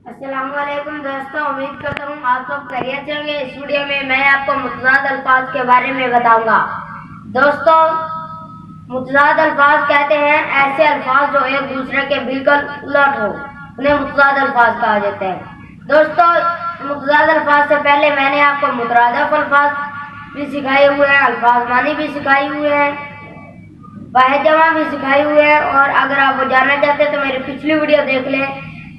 السلام علیکم دوستوں، امید کرتا ہوں آپ سب خیریت سے ہوں گے۔ اس ویڈیو میں میں آپ کو متضاد الفاظ کے بارے میں بتاؤں گا۔ دوستوں، متضاد الفاظ کہتے ہیں ایسے الفاظ جو ایک دوسرے کے بالکل الٹ ہو، انہیں متضاد الفاظ کہا جاتا ہے۔ دوستوں، متضاد الفاظ سے پہلے میں نے آپ کو مترادف الفاظ بھی سکھائے ہوئے ہیں، الفاظ معنی بھی سکھائی ہوئے ہیں، واحد جمع بھی سکھائی ہوئی ہے، اور اگر آپ وہ جاننا چاہتے ہیں تو میری پچھلی ویڈیو دیکھ لیں۔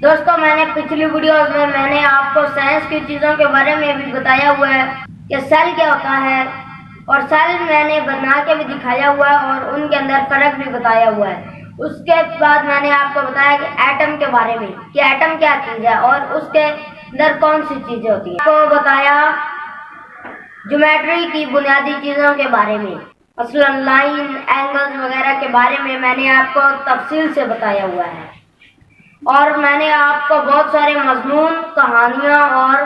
دوستوں، میں نے پچھلی ویڈیوز میں نے آپ کو سائنس کی چیزوں کے بارے میں بھی بتایا ہوا ہے کہ سیل کیا ہوتا ہے، اور سیل میں نے بنا کے بھی دکھایا ہوا ہے اور ان کے اندر فرق بھی بتایا ہوا ہے۔ اس کے بعد میں نے آپ کو بتایا کہ ایٹم کے بارے میں، کہ ایٹم کیا چیز ہے اور اس کے اندر کون سی چیزیں ہوتی ہیں۔ آپ کو بتایا جیومیٹری کی بنیادی چیزوں کے بارے میں، مثلا لائن، اینگلز وغیرہ کے بارے میں نے آپ کو تفصیل سے بتایا ہوا ہے، اور میں نے آپ کو بہت سارے مضمون، کہانیاں اور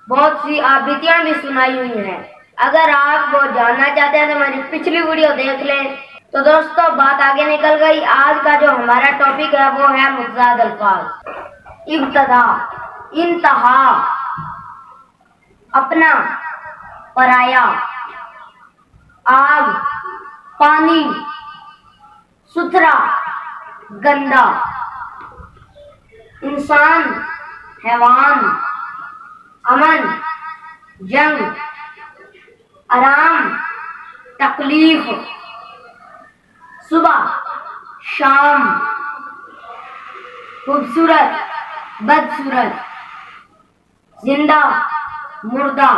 بہت سی آبیتیاں بھی سنائی ہوئی ہیں۔ اگر آپ وہ جاننا چاہتے ہیں تو میری پچھلی ویڈیو دیکھ لیں۔ تو دوستوں، بات آگے نکل گئی۔ آج کا جو ہمارا ٹاپک ہے وہ ہے متضاد الفاظ۔ ابتدا، انتہا، اپنا، پرایا، آگ، پانی، ستھرا، گندا، انسان، حیوان، امن، جنگ، آرام، تکلیف، صبح، شام، خوبصورت، بدصورت، زندہ، مردہ،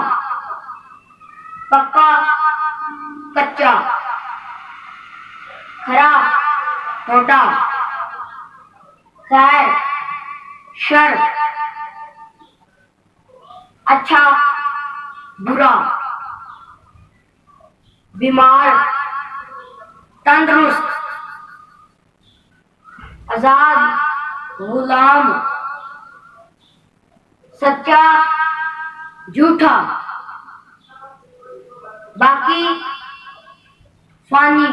پکا، کچا، کھرا، کھوٹا، خیر، شر، اچھا، برا، بیمار، تندرست، آزاد، غلام، سچا، جھوٹا، باقی، فانی،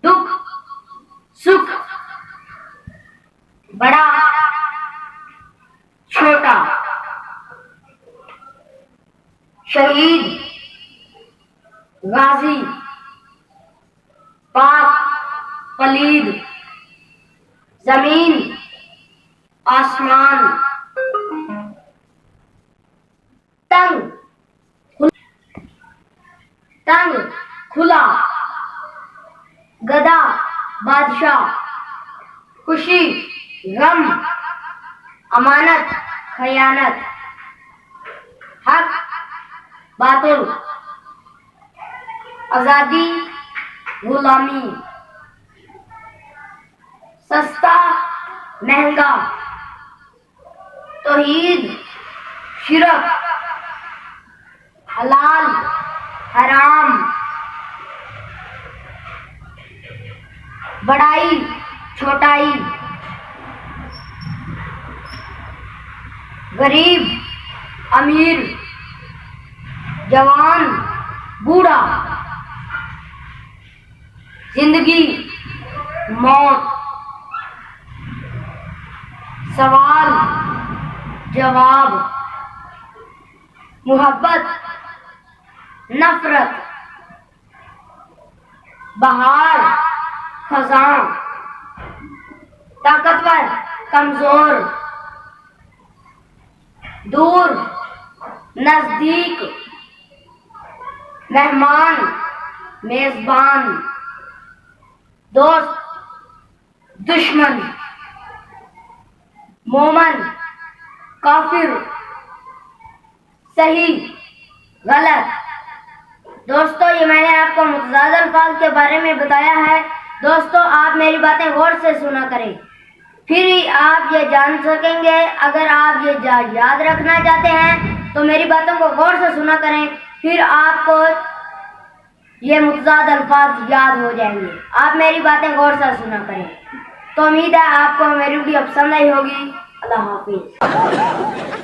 دکھ، سکھ، بڑا، چھوٹا، شہید، غازی، پاک، پلید، زمین، آسمان، تنگ، کھلا، گدھا، بادشاہ، خوشی، غم، امانت، خیانت، حق، باطل، آزادی، غلامی، سستا، مہنگا، توحید، شرک، حلال، حرام، بڑائی، چھوٹائی، غریب، امیر، جوان، بوڑھا، زندگی، موت، سوال، جواب، محبت، نفرت، بہار، خزاں، طاقتور، کمزور، دور، نزدیک، مہمان، میزبان، دوست، دشمن، مومن، کافر، صحیح، غلط۔ دوستو، یہ میں نے آپ کو متضاد الفاظ کے بارے میں بتایا ہے۔ دوستو، آپ میری باتیں غور سے سنا کریں، پھر ہی آپ یہ جان سکیں گے۔ اگر آپ یہ یاد رکھنا چاہتے ہیں تو میری باتوں کو غور سے سنا کریں، پھر آپ کو یہ متضاد الفاظ یاد ہو جائیں گے۔ آپ میری باتیں غور سے سنا کریں۔ تو امید ہے آپ کو میری ویڈیو پسند آئی ہوگی۔ اللہ حافظ۔